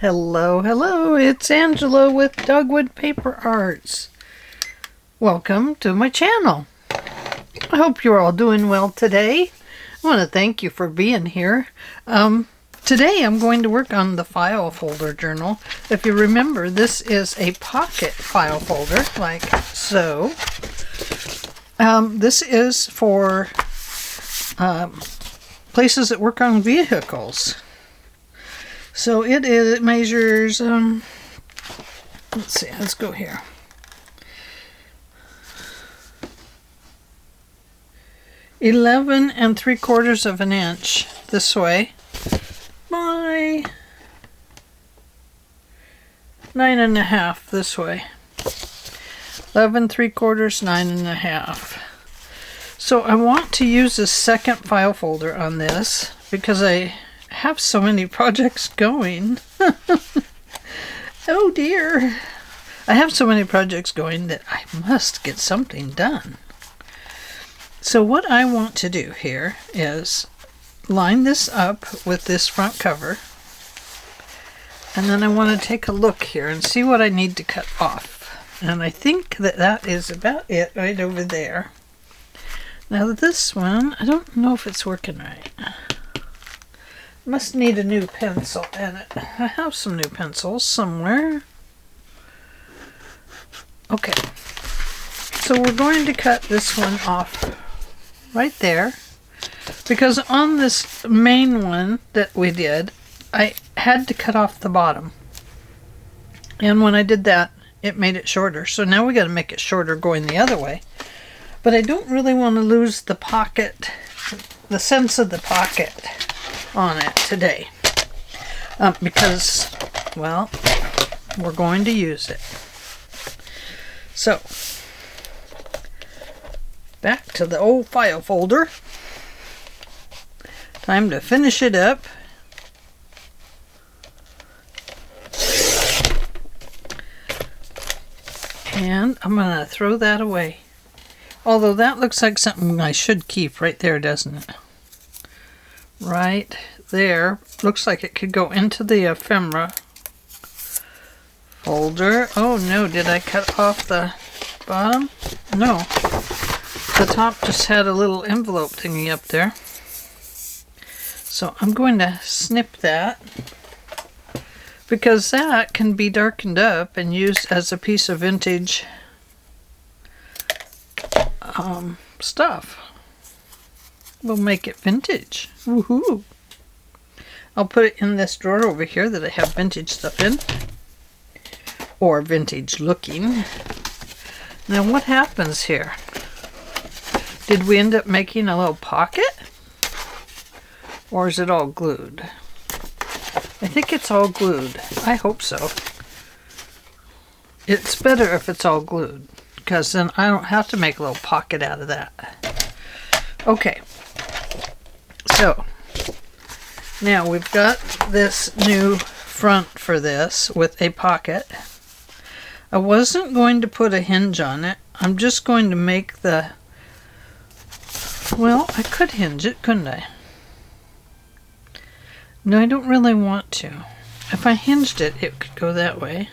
Hello, hello, it's Angela with Dogwood Paper Arts. Welcome to my channel. I hope you're all doing well today. I want to thank you for being here. Today I'm going to work on the file folder journal. If you remember, this is a pocket file folder, like so. This is for places that work on vehicles. So it measures, let's see, let's go here. (11 3/4 of an inch this way by 9 1/2 this way. 11 3/4, 9 1/2. So I want to use a second file folder on this because I have so many projects going. Oh dear. I have so many projects going that I must get something done. So what I want to do here is line this up with this front cover, and then I want to take a look here and see what I need to cut off. And I think that that is about it right over there. Now this one, I don't know if it's working right. Must need a new pencil in it. I have some new pencils somewhere. Okay, so we're going to cut this one off right there, because on this main one that we did, I had to cut off the bottom, and when I did that, it made it shorter. So now we got to make it shorter going the other way. But I don't really want to lose the pocket, the sense of the pocket on it today, because, well, we're going to use it. So back to the old file folder. Time to finish it up. And I'm going to throw that away. Although that looks like something I should keep right there, doesn't it? Right there. Looks like it could go into the ephemera folder. Oh no, did I cut off the bottom? No. The top just had a little envelope thingy up there. So I'm going to snip that, because that can be darkened up and used as a piece of vintage stuff. We'll make it vintage. Woohoo! I'll put it in this drawer over here that I have vintage stuff in, or vintage looking. Now what happens here? Did we end up making a little pocket? Or is it all glued? I think it's all glued. I hope so. It's better if it's all glued, because then I don't have to make a little pocket out of that. Okay. So now we've got this new front for this with a pocket. I wasn't going to put a hinge on it. I'm just going to make the, well, I could hinge it, couldn't I? No, I don't really want to. If I hinged it, it could go that way.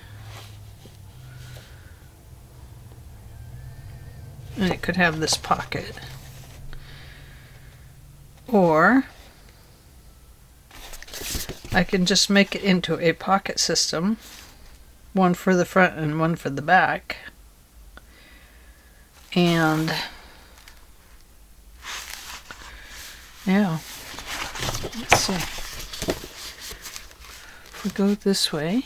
And it could have this pocket. Or I can just make it into a pocket system. One for the front and one for the back. And yeah, let's see. If we go this way,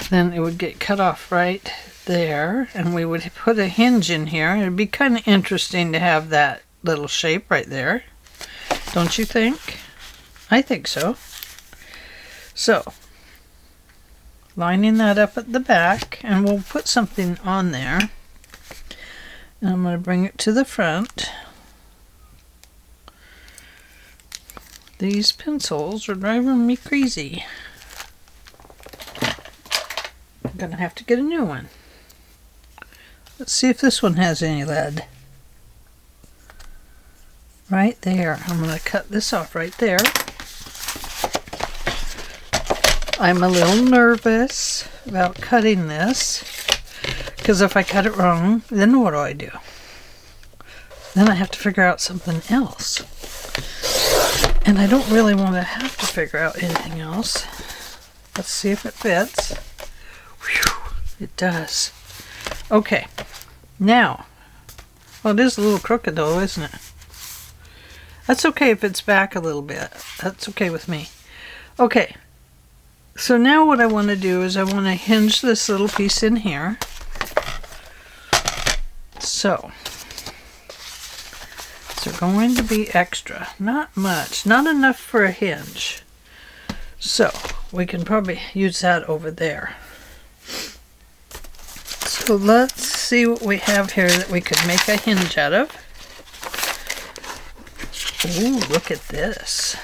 then it would get cut off right there, and we would put a hinge in here. It'd be kind of interesting to have that little shape right there. Don't you think? I think so. So, lining that up at the back, and we'll put something on there. And I'm going to bring it to the front. These pencils are driving me crazy. I'm going to have to get a new one. Let's see if this one has any lead. Right there. I'm going to cut this off right there. I'm a little nervous about cutting this, because if I cut it wrong, then what do? Then I have to figure out something else. And I don't really want to have to figure out anything else. Let's see if it fits. Whew, it does. Okay, now, well, it is a little crooked though, isn't it? That's okay if it's back a little bit. That's okay with me. Okay, so now what I want to do is I want to hinge this little piece in here. So they're going to be extra, not much, not enough for a hinge. So we can probably use that over there. So let's see what we have here that we could make a hinge out of. Ooh, look at this.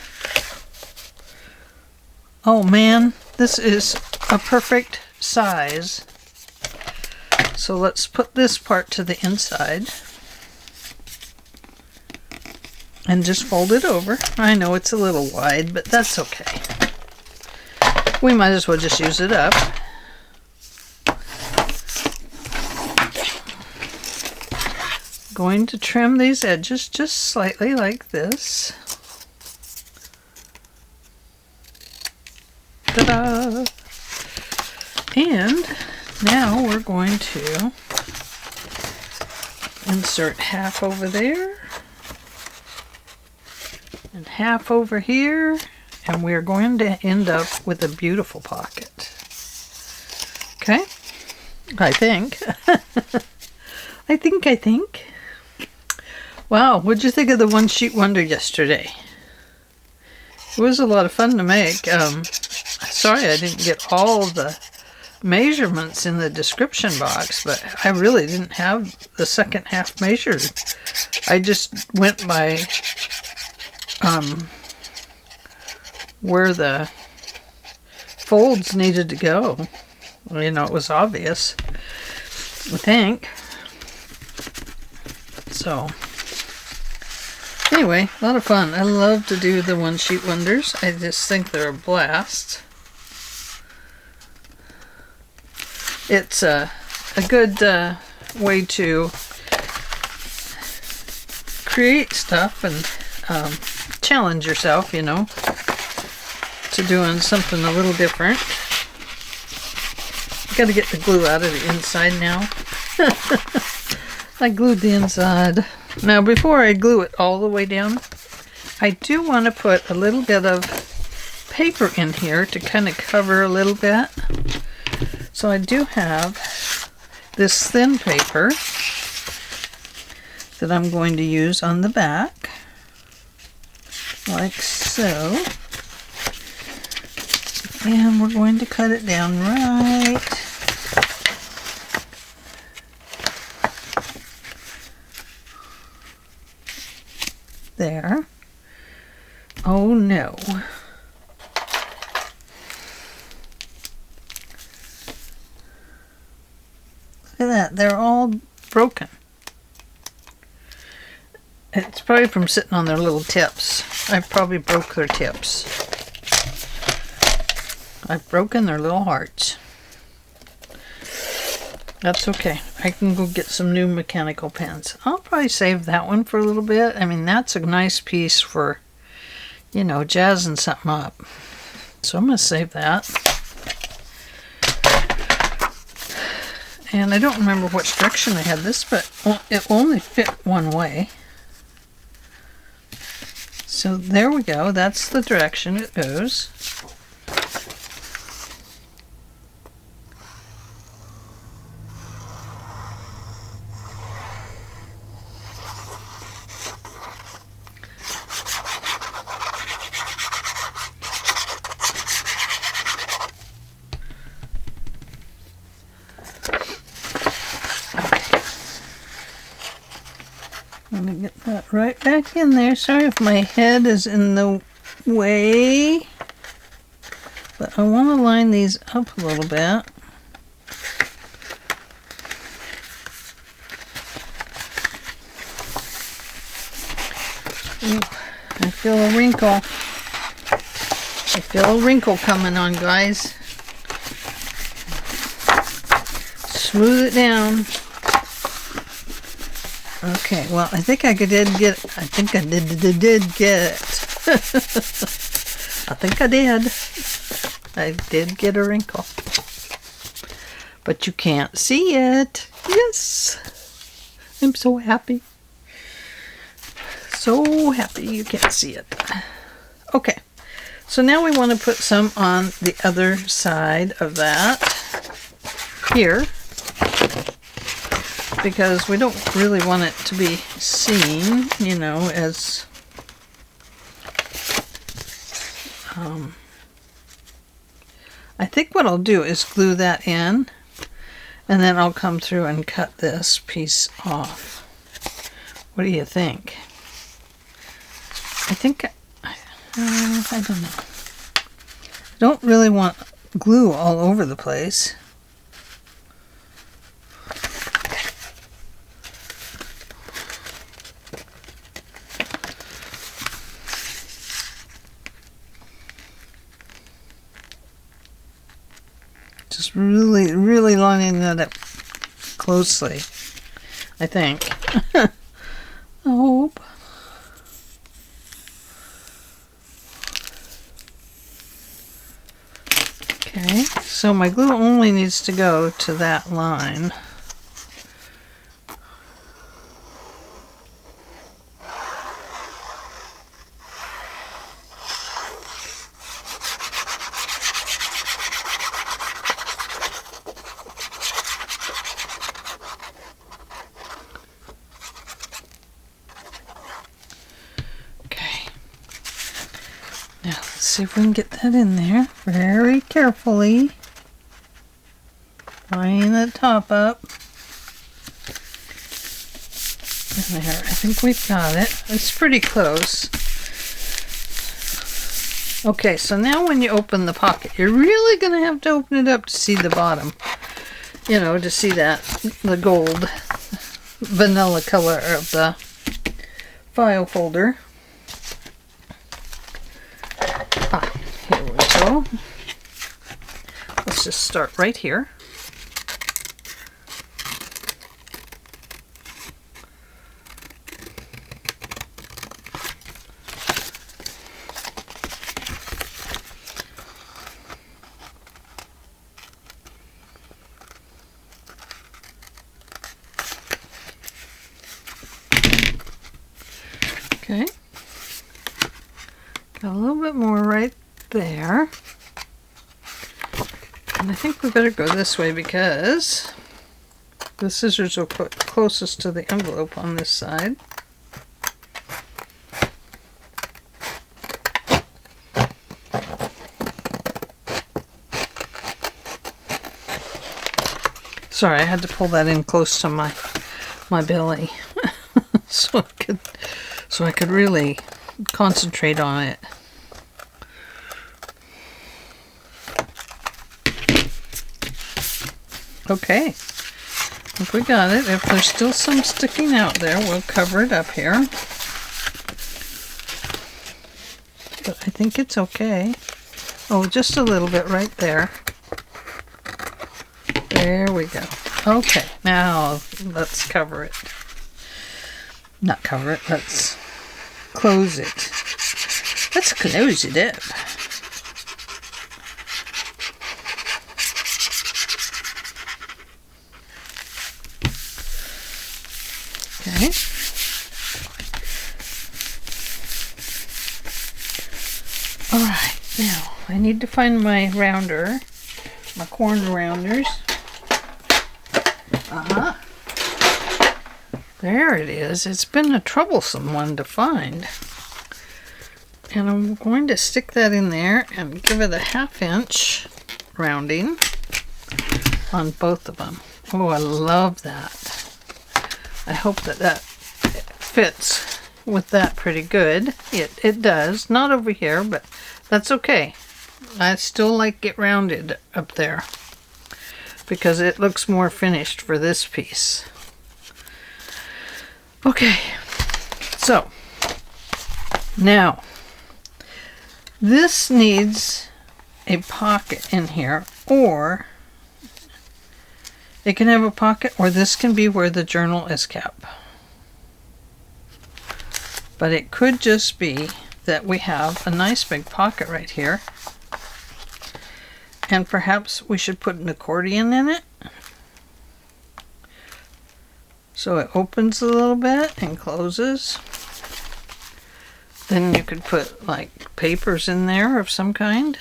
Oh man, this is a perfect size. So let's put this part to the inside and just fold it over. I know it's a little wide, but that's okay. We might as well just use it up. Going to trim these edges just slightly like this. Ta-da! And now we're going to insert half over there and half over here, and we're going to end up with a beautiful pocket. Okay? I think. I think. Wow, what'd you think of the one sheet wonder yesterday? It was a lot of fun to make. Sorry I didn't get all the measurements in the description box, but I really didn't have the second half measured. I just went by where the folds needed to go. Well, you know, it was obvious, I think. So anyway, a lot of fun. I love to do the one sheet wonders. I just think they're a blast. It's a good way to create stuff and challenge yourself, you know, to doing something a little different. Got to get the glue out of the inside now. I glued the inside. Now before I glue it all the way down, I do want to put a little bit of paper in here to kind of cover a little bit. So I do have this thin paper that I'm going to use on the back, like so. And we're going to cut it down right there. Oh no. Look at that, they're all broken. It's probably from sitting on their little tips. I probably broke their tips. I've broken their little hearts. That's okay. I can go get some new mechanical pens. I'll probably save that one for a little bit. I mean, that's a nice piece for, you know, jazzing something up. So I'm going to save that. And I don't remember which direction I had this, but it only fit one way. So there we go. That's the direction it goes. Let me get that right back in there. Sorry if my head is in the way, but I want to line these up a little bit. Ooh, I feel a wrinkle. I feel a wrinkle coming on, guys. Smooth it down. Okay, well, I think I did get it. I think I did get it. I think I did. I did get a wrinkle. But you can't see it. Yes. I'm so happy. So happy you can't see it. Okay. So now we want to put some on the other side of that. Here. Because we don't really want it to be seen, you know, as I think what I'll do is glue that in, and then I'll come through and cut this piece off. What do you think? I think, I don't know. I don't really want glue all over the place. Just really lining that up closely, I think. I hope. Okay, so my glue only needs to go to that line. See if we can get that in there very carefully. Line the top up. And there, I think we've got it. It's pretty close. Okay, so now when you open the pocket, you're really going to have to open it up to see the bottom. You know, to see that, the gold vanilla color of the file folder. Here we go. Let's just start right here. Okay. Got a little bit more right there. And I think we better go this way because the scissors will put closest to the envelope on this side. Sorry, I had to pull that in close to my belly so I could really concentrate on it. Okay, I think we got it. If there's still some sticking out there, we'll cover it up here. But I think it's okay. Oh, just a little bit right there. There we go. Okay, now let's cover it. Not cover it, let's close it. Let's close it up. Okay. Alright, now I need to find my rounder, my corn rounders. There it is. It's been a troublesome one to find. And I'm going to stick that in there and give it a 1/2 inch rounding on both of them. Oh, I love that. I hope that fits with that pretty good. It does. Not over here, but that's okay. I still like it rounded up there because it looks more finished for this piece. Okay, so now This needs a pocket in here, or it can have a pocket, or this can be where the journal is kept. But it could just be that we have a nice big pocket right here, and perhaps we should put an accordion in it. So it opens a little bit and closes. Then you could put like papers in there of some kind.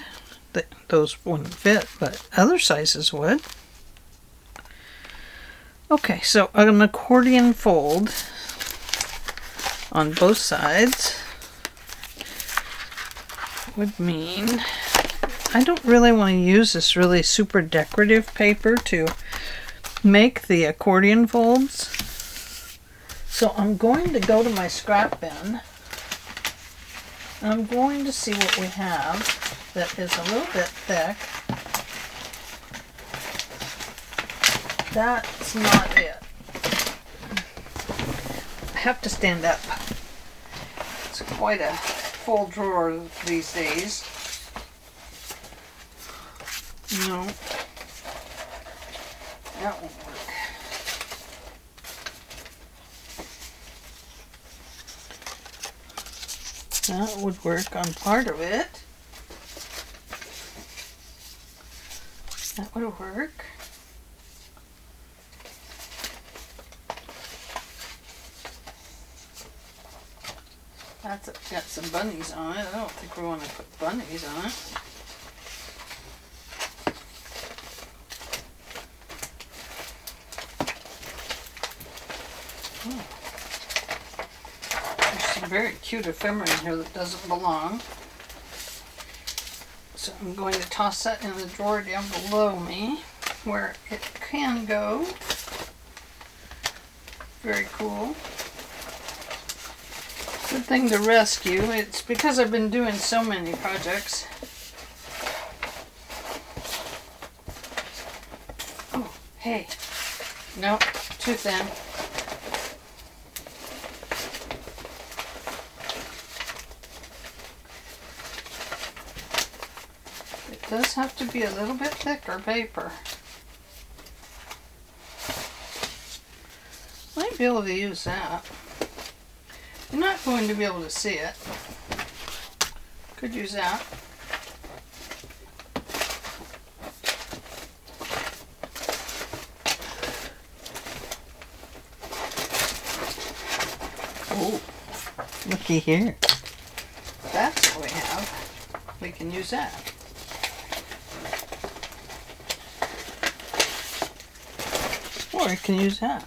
Those wouldn't fit, but other sizes would. Okay, so an accordion fold on both sides would mean I don't really want to use this really super decorative paper to make the accordion folds. So I'm going to go to my scrap bin and I'm going to see what we have that is a little bit thick. That's not it. I have to stand up. It's quite a full drawer these days. No, that won't work. That would work on part of it. That would work. That's got some bunnies on it. I don't think we want to put bunnies on it. Oh. There's some very cute ephemera in here that doesn't belong. So I'm going to toss that in the drawer down below me where it can go. Very cool. Good thing to rescue. It's because I've been doing so many projects. Oh, hey. Nope, too thin. It does have to be a little bit thicker paper. Might be able to use that. You're not going to be able to see it. Could use that. Oh, looky here. That's what we have. We can use that. Or we can use that.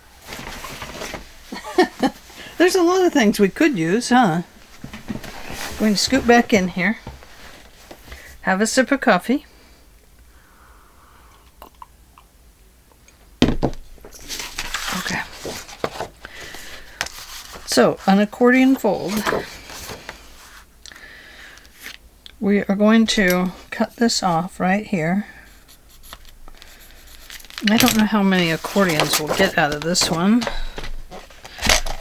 There's a lot of things we could use, huh? Going to scoot back in here. Have a sip of coffee. Okay. So, an accordion fold. We are going to cut this off right here. I don't know how many accordions we'll get out of this one.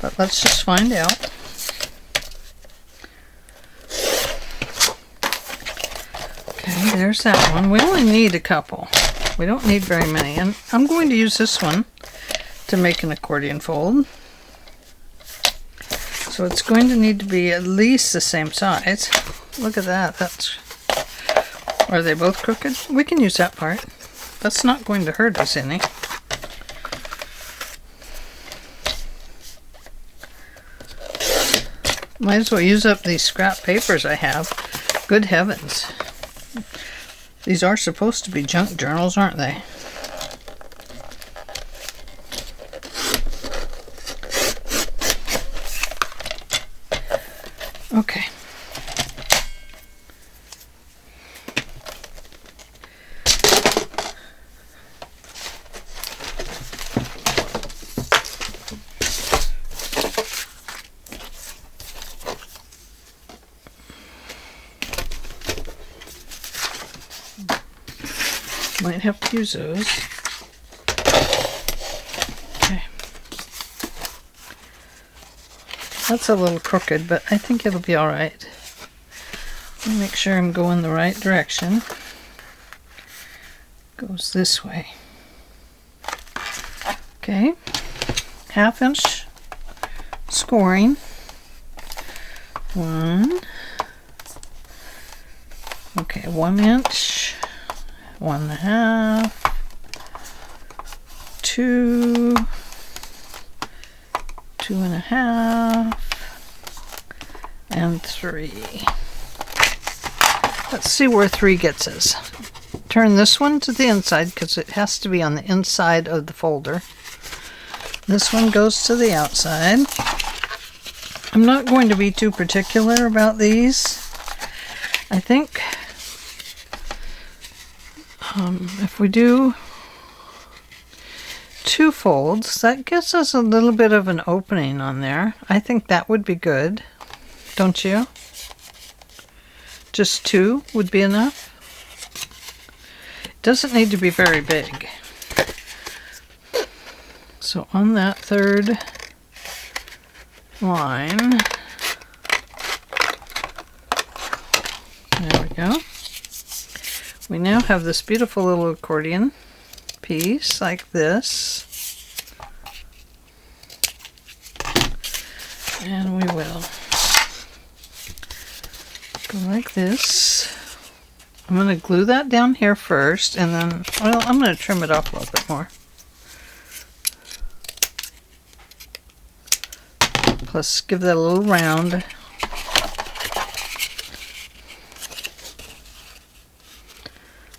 But let's just find out. Okay, there's that one. We only need a couple. We don't need very many. And I'm going to use this one to make an accordion fold. So it's going to need to be at least the same size. Look at that. That's. Are they both crooked? We can use that part. That's not going to hurt us any. Might as well use up these scrap papers I have. Good heavens. These are supposed to be junk journals, aren't they? Okay. Might have to use those. Okay. That's a little crooked, but I think it'll be all right. Make sure I'm going the right direction. Goes this way. Okay, 1/2 inch scoring. 1. Okay, 1 inch, 1.5, 2, 2.5, and 3. Let's see where 3 gets us. Turn this one to the inside because it has to be on the inside of the folder. This one goes to the outside. I'm not going to be too particular about these. I think if we do 2 folds, that gives us a little bit of an opening on there. I think that would be good, don't you? Just 2 would be enough. It doesn't need to be very big. So on that 3rd line, there we go. We now have this beautiful little accordion piece like this. And we will go like this. I'm going to glue that down here first, and then, well, I'm going to trim it off a little bit more. Plus give that a little round.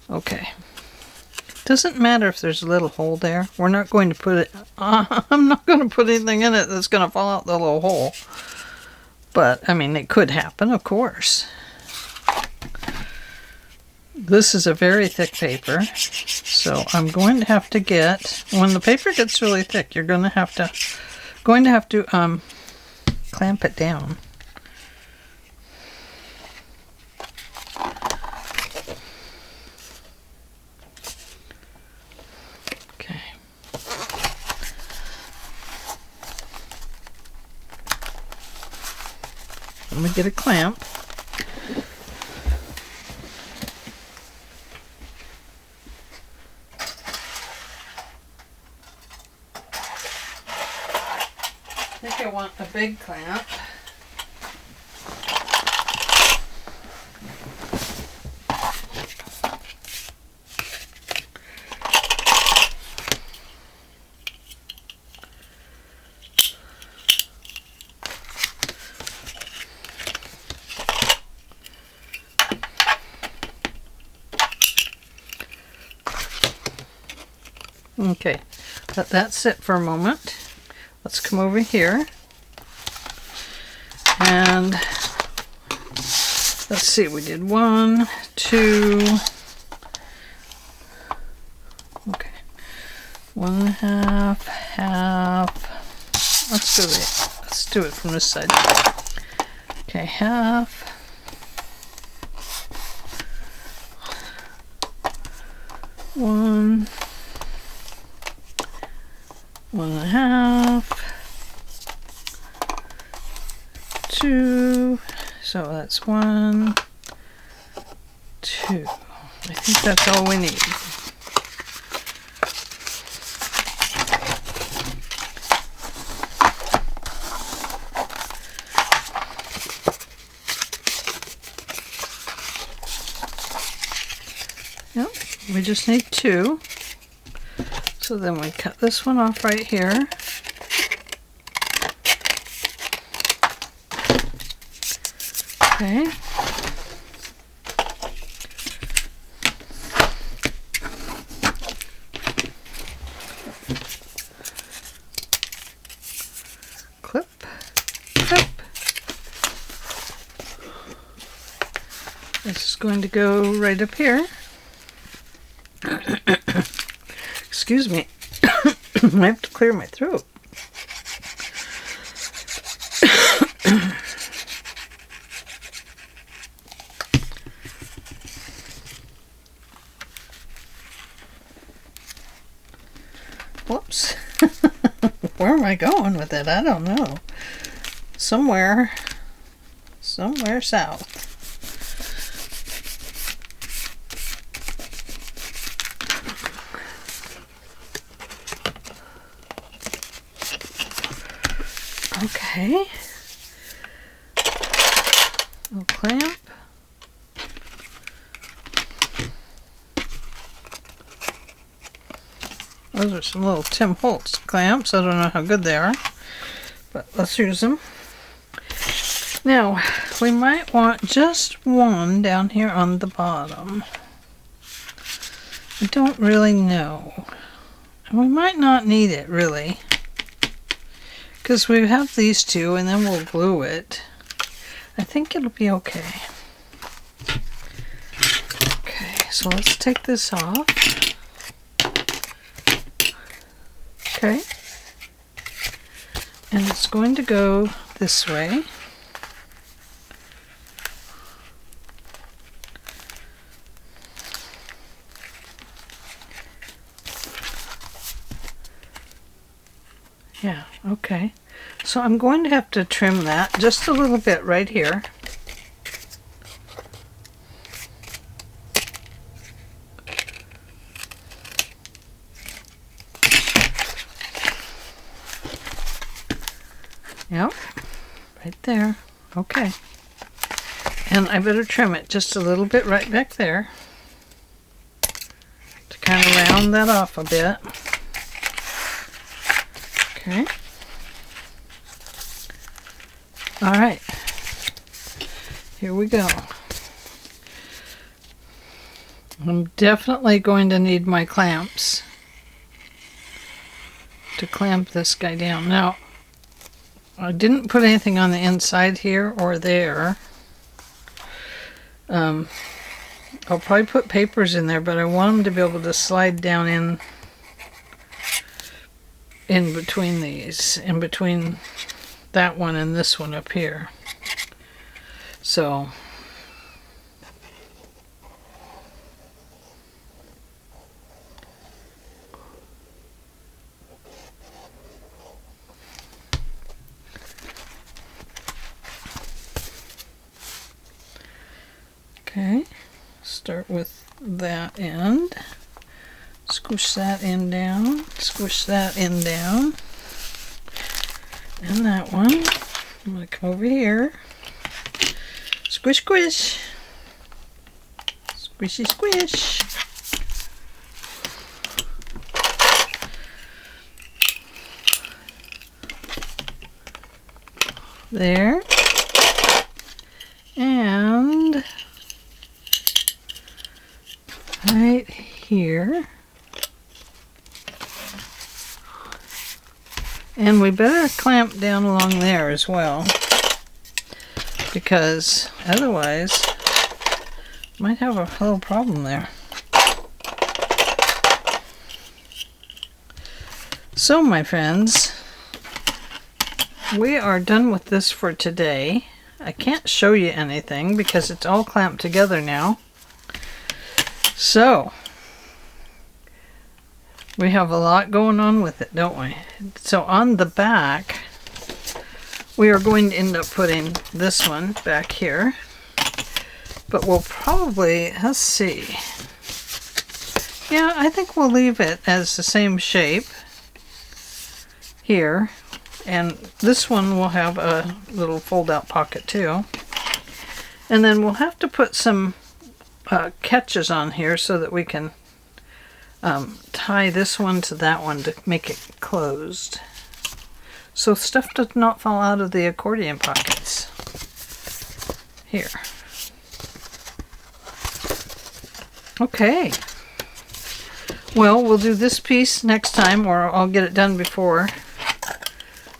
Okay. Doesn't matter if there's a little hole there. We're not going to put it, I'm not going to put anything in it that's going to fall out the little hole. But, I mean, it could happen, of course. This is a very thick paper, so I'm going to have to get, when the paper gets really thick, you're going to have to clamp it down. Okay. Let me get a clamp. I think I want a big clamp. Okay, let that sit for a moment. Let's come over here and let's see, we did 1, 2, okay, 1.5, half, let's do it from this side. Okay, half, 1, 1.5, 2, so that's 1, 2. I think that's all we need. Yep, we just need 2. So then we cut this one off right here. Okay. Clip, clip. This is going to go right up here. Excuse me, I have to clear my throat. Whoops. Where am I going with it? I don't know. Somewhere south. Okay. Little clamp. Those are some little Tim Holtz clamps. I don't know how good they are, but let's use them. Now, we might want just one down here on the bottom. I don't really know. And we might not need it, really, because we have these two, and then we'll glue it. I think it'll be okay. Okay, so let's take this off. Okay, and it's going to go this way. Yeah, okay. So I'm going to have to trim that just a little bit right here. Yep, right there. Okay. And I better trim it just a little bit right back there to kind of round that off a bit. Okay. All right. Here we go. I'm definitely going to need my clamps to clamp this guy down. Now, I didn't put anything on the inside here or there. I'll probably put papers in there, but I want them to be able to slide down in between these, in between that one and this one up here. So okay, start with that end. Squish that end down, squish that end down, and that one. I'm going to come over here, squish, squish, squishy, squish. There, and right here. And we better clamp down along there as well, because otherwise might have a little problem there. So my friends, we are done with this for today. I can't show you anything because it's all clamped together now. So we have a lot going on with it, don't we? So on the back, we are going to end up putting this one back here. But we'll probably, let's see. Yeah, I think we'll leave it as the same shape here. And this one will have a little fold-out pocket too. And then we'll have to put some catches on here so that we can tie this one to that one to make it closed, so stuff does not fall out of the accordion pockets here. Okay, well, we'll do this piece next time, or I'll get it done before,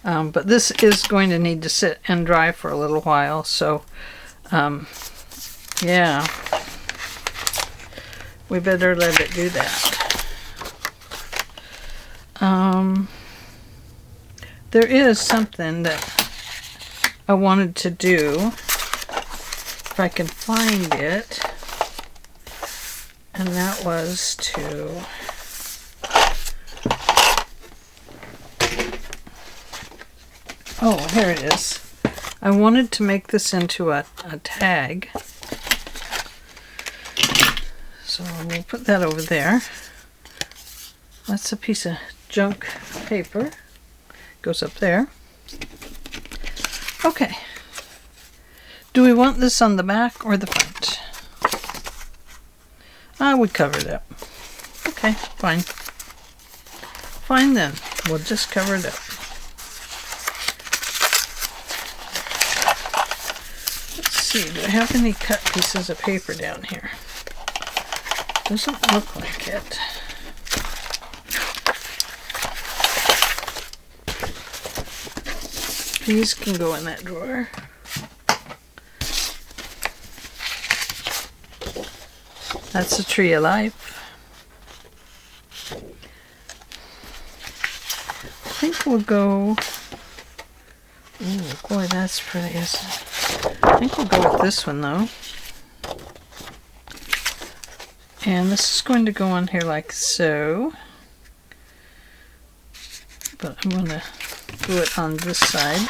but this is going to need to sit and dry for a little while, so yeah, we better let it do that. There is something that I wanted to do, if I can find it, and that was to oh, here it is. I wanted to make this into a tag, so we'll put that over there. That's a piece of junk paper. Goes up there. Okay. Do we want this on the back or the front? I would cover it up. Okay, fine. Fine then. We'll just cover it up. Let's see, do I have any cut pieces of paper down here? Doesn't look like it. These can go in that drawer. That's a tree of life. I think we'll go... Ooh, boy, that's pretty, isn't it? I think we'll go with this one, though. And this is going to go on here like so. But I'm going to do it on this side.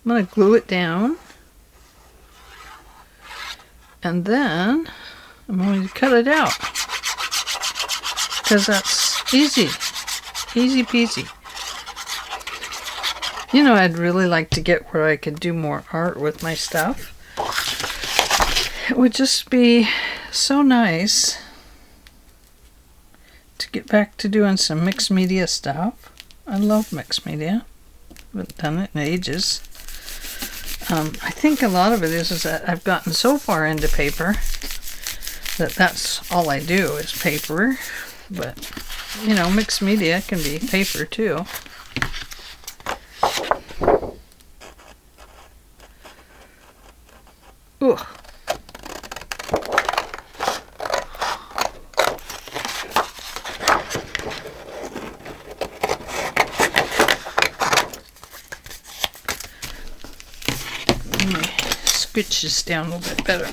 I'm going to glue it down. And then I'm going to cut it out. Because that's easy. Easy peasy. You know, I'd really like to get where I could do more art with my stuff. It would just be so nice to get back to doing some mixed media stuff. I love mixed media. Haven't done it in ages. I think a lot of it is that I've gotten so far into paper that that's all I do is paper. But, you know, mixed media can be paper too. Ooh. Let me scooch this down a little bit better.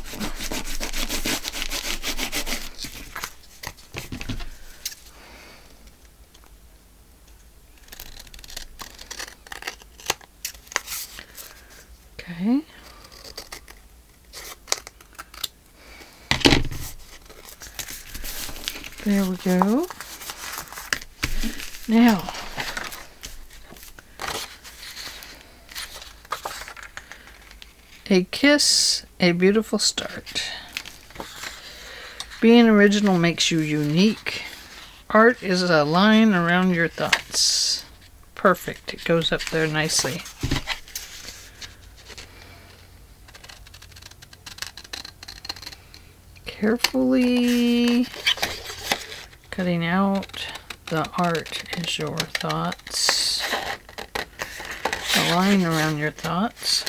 Okay. There we go. Now, a kiss, a beautiful start. Being original makes you unique. Art is a line around your thoughts. Perfect. It goes up there nicely. Carefully cutting out the art is your thoughts. A line around your thoughts.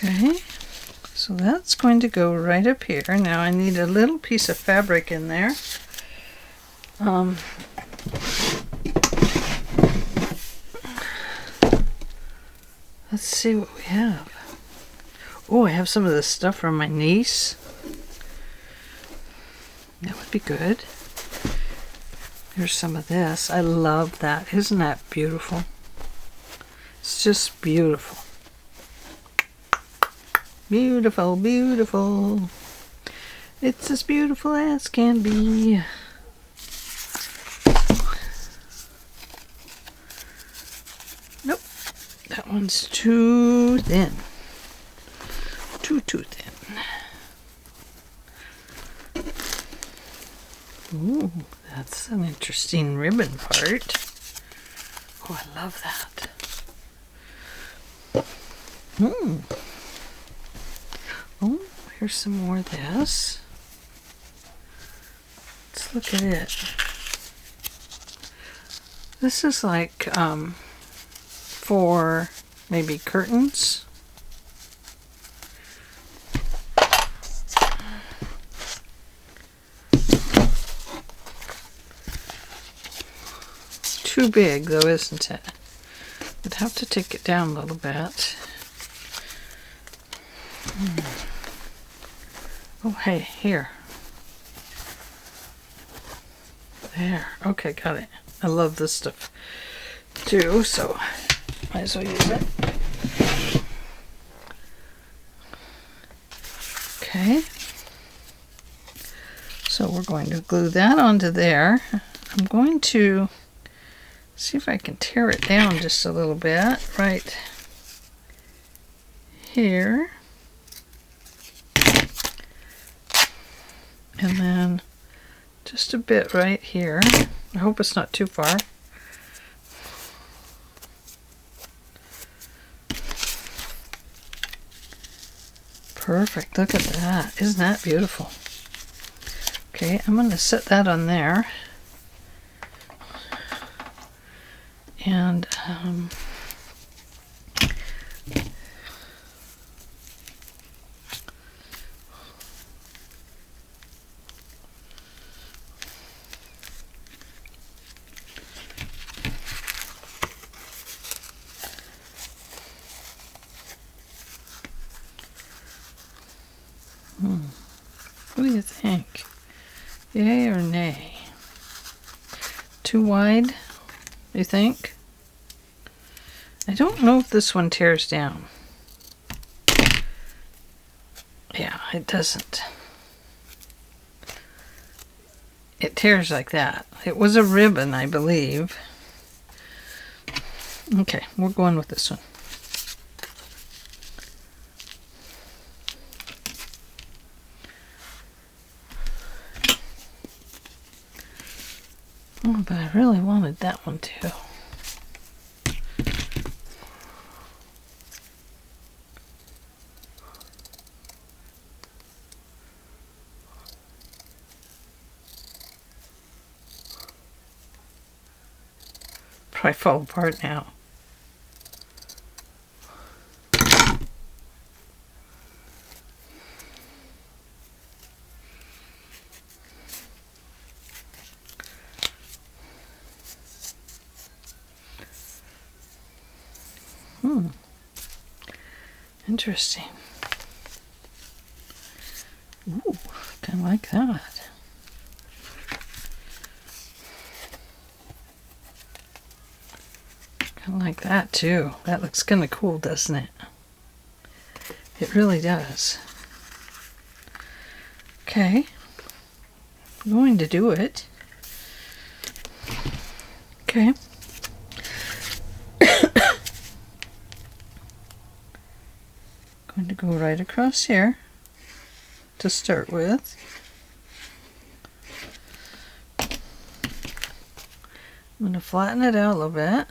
Okay, so that's going to go right up here. Now I need a little piece of fabric in there. Let's see what we have. Oh, I have some of this stuff from my niece. That would be good. Here's some of this. I love that. Isn't that beautiful? It's just beautiful. Beautiful, beautiful. It's as beautiful as can be. Nope. That one's too thin. Too thin. Ooh, that's an interesting ribbon part. Oh, I love that. Oh, here's some more of this. Let's look at it. This is like for maybe curtains. too big though, isn't it? I'd have to take it down a little bit. Oh, hey, here. There. Okay, got it. I love this stuff too, so might as well use it. Okay. So we're going to glue that onto there. I'm going to see if I can tear it down just a little bit right here. And then just a bit right here. I hope it's not too far. Perfect. Look at that. Isn't that beautiful? Okay, I'm going to set that on there. And what do you think? Yay or nay? Too wide, you think? I don't know if this one tears down. Yeah, it doesn't. It tears like that. It was a ribbon, I believe. Okay, we're going with this one. Oh, but I really wanted that one too. Probably fall apart now. Interesting. Ooh, kind of like that. Kind of like that too. That looks kind of cool, doesn't it? It really does. Okay. I'm going to do it. Okay. Going to go right across here to start with. I'm going to flatten it out a little bit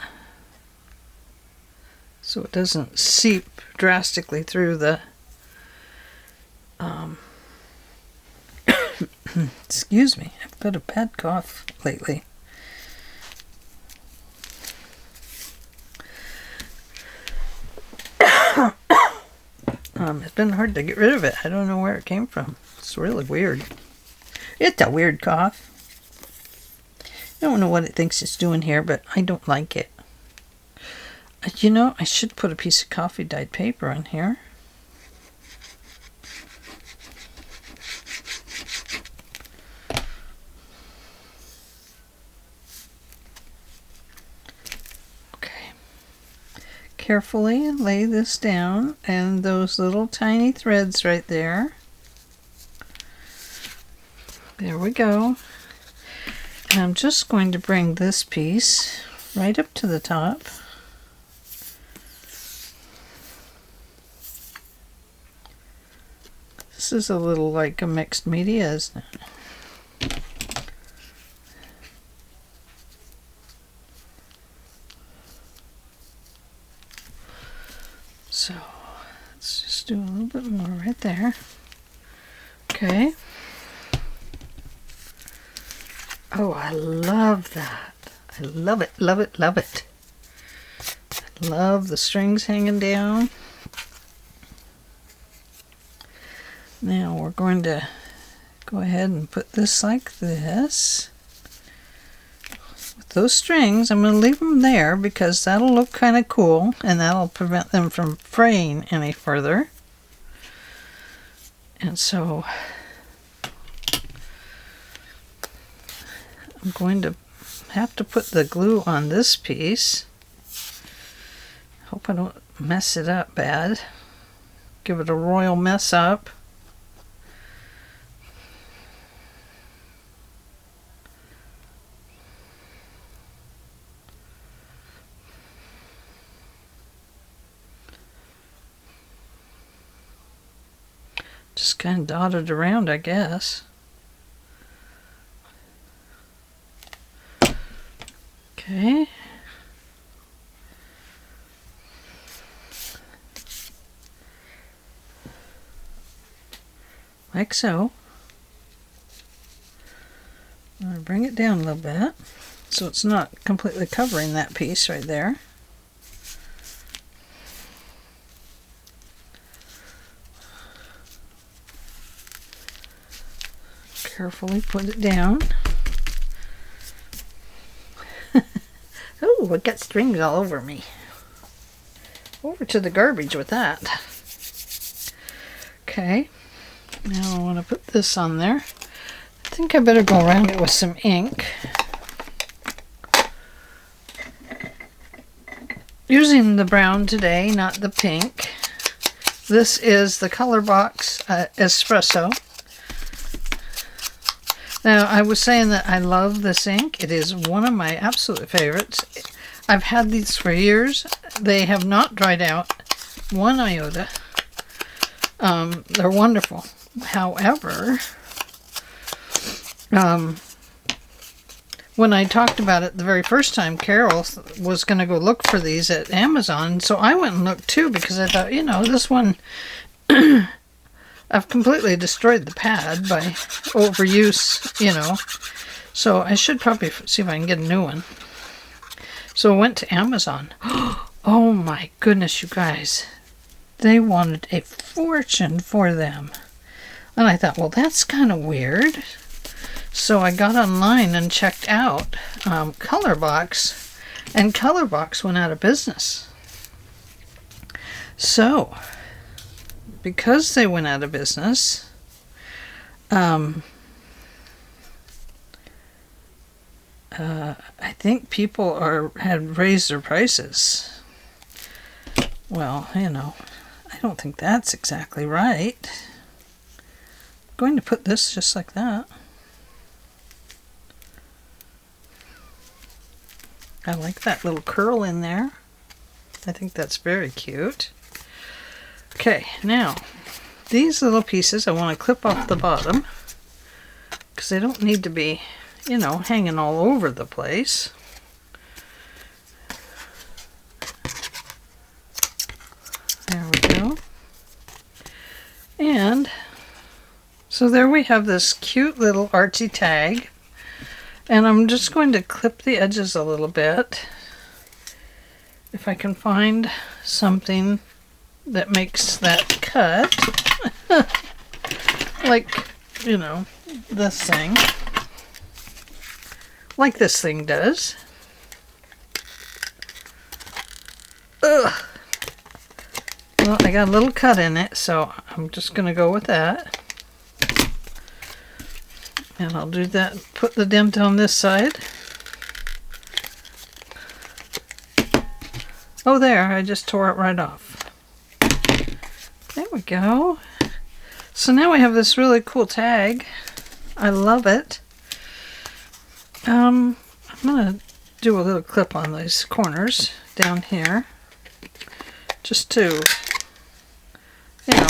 so it doesn't seep drastically through the excuse me, I've got a bad cough lately. It's been hard to get rid of it. I don't know where it came from. It's really weird. It's a weird cough. I don't know what it thinks it's doing here, but I don't like it. You know, I should put a piece of coffee dyed paper on here. Carefully lay this down, and those little tiny threads right there. There we go. And I'm just going to bring this piece right up to the top. This is a little like a mixed media, isn't it? So let's just do a little bit more right there. Okay. Oh, I love that. I love it, love it, love it. I love the strings hanging down. Now we're going to go ahead and put this like this with those strings, I'm going to leave them there because that'll look kind of cool and that'll prevent them from fraying any further. And so I'm going to have to put the glue on this piece. Hope I don't mess it up bad. Give it a royal mess up. Just kind of dot it around, I guess. Okay. Like so. I'm going to bring it down a little bit so it's not completely covering that piece right there. Carefully put it down. Oh, I got strings all over me. Over to the garbage with that. Okay, now I want to put this on there. I think I better go around it with some ink. Using the brown today, not the pink. This is the Color Box Espresso. Now, I was saying that I love this ink. It is one of my absolute favorites. I've had these for years. They have not dried out one iota. They're wonderful. However, when I talked about it the very first time, Carol was going to go look for these at Amazon. So I went and looked too because I thought, you know, this one... I've completely destroyed the pad by overuse, you know, so I should probably see if I can get a new one. So I went to Amazon. Oh my goodness, you guys. They wanted a fortune for them. And I thought, well, that's kind of weird. So I got online and checked out Color Box, and Color Box went out of business. So... because they went out of business, I think people had raised their prices. Well, you know, I don't think that's exactly right. I'm going to put this just like that. I like that little curl in there. I think that's very cute. Okay, now, these little pieces I want to clip off the bottom because they don't need to be, you know, hanging all over the place. There we go. And so there we have this cute little artsy tag. And I'm just going to clip the edges a little bit. If I can find something that makes that cut. Like, you know, this thing. Like this thing does. Ugh. Well, I got a little cut in it, so I'm just going to go with that. And I'll do that, put the dent on this side. Oh, there, I just tore it right off. There we go. So now we have this really cool tag. I love it. I'm going to do a little clip on these corners down here. Just to, you know,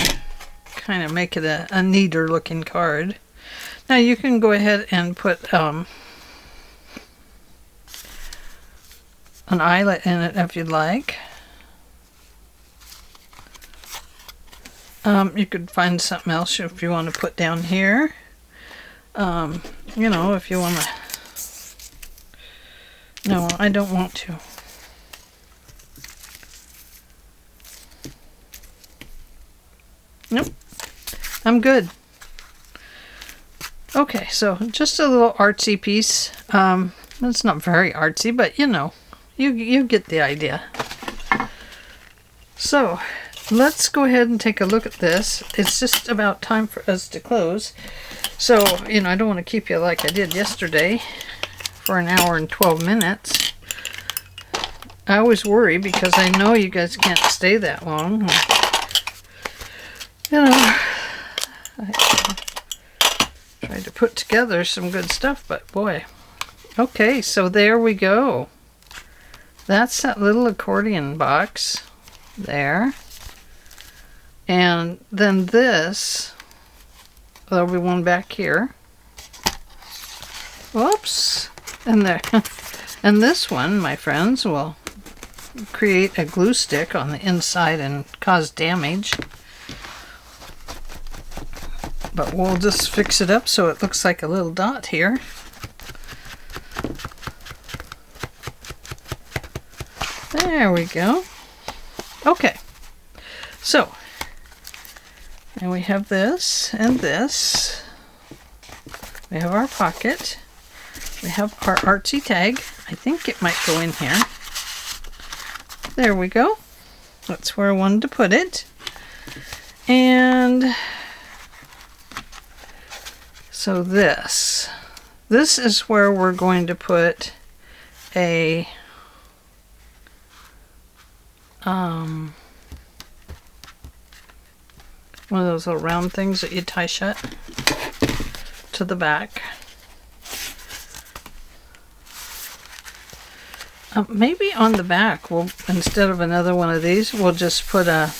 kind of make it a neater looking card. Now you can go ahead and put an eyelet in it if you'd like. You could find something else if you want to put down here. You know, if you want to. No, I don't want to. Nope. I'm good. Okay, so just a little artsy piece. It's not very artsy, but you know, you get the idea. So let's go ahead and take a look at this. It's just about time for us to close. So, you know, I don't want to keep you like I did yesterday for an hour and 12 minutes. I always worry because I know you guys can't stay that long. You know, I tried to put together some good stuff, but boy. Okay, so there we go. That's that little accordion box there. And then this, there'll be one back here. Whoops. And there. And this one, my friends, will create a glue stick on the inside and cause damage. But we'll just fix it up so it looks like a little dot here. There we go. Okay. So, and we have this and this. We have our pocket. We have our artsy tag. I think it might go in here. There we go. That's where I wanted to put it. And so this is where we're going to put a one of those little round things that you tie shut to the back. Maybe on the back, we'll, instead of another one of these, we'll just put a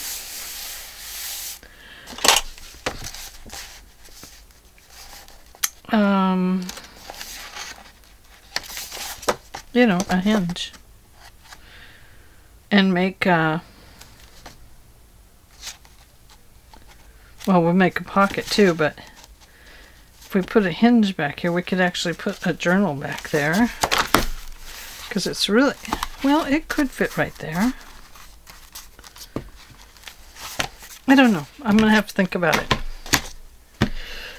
you know, a hinge, and make well, we'll make a pocket too, but if we put a hinge back here, we could actually put a journal back there, because it's really, well, it could fit right there. I don't know. I'm gonna have to think about it.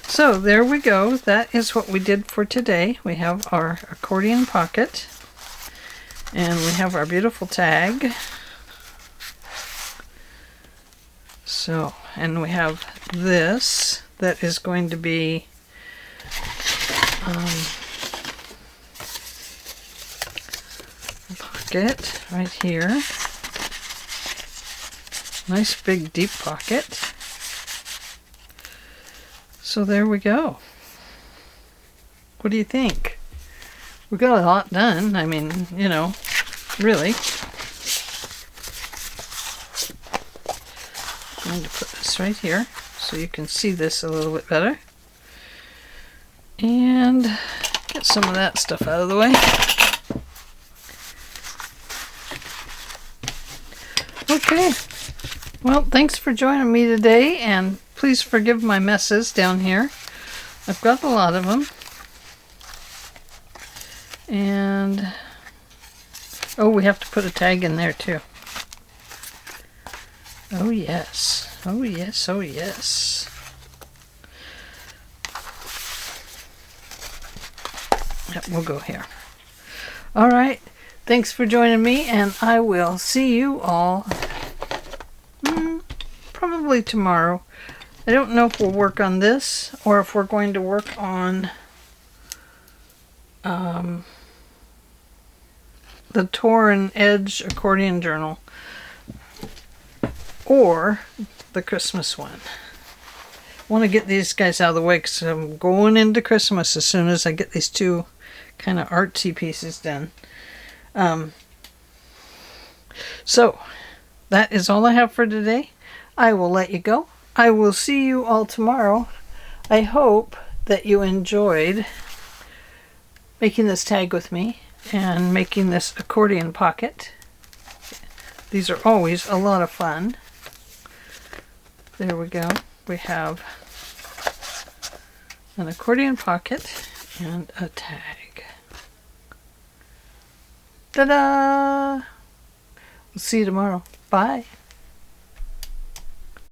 So there we go. That is what we did for today. We have our accordion pocket, and we have our beautiful tag. So, and we have this that is going to be a pocket right here. Nice big deep pocket. So there we go. What do you think? We got a lot done. I mean, you know, really. I'm going to put this right here so you can see this a little bit better. And get some of that stuff out of the way. Okay. Well, thanks for joining me today, and please forgive my messes down here. I've got a lot of them. And, oh, we have to put a tag in there too. Oh yes, oh yes, oh yes. Yep, we'll go here. All right, thanks for joining me, and I will see you all probably tomorrow. I don't know if we'll work on this or if we're going to work on the Torn Edge accordion journal or the Christmas one. I want to get these guys out of the way because I'm going into Christmas as soon as I get these two kind of artsy pieces done. So that is all I have for today. I will let you go. I will see you all tomorrow. I hope that you enjoyed making this tag with me and making this accordion pocket. These are always a lot of fun. There we go. We have an accordion pocket and a tag. Ta-da! We'll see you tomorrow. Bye.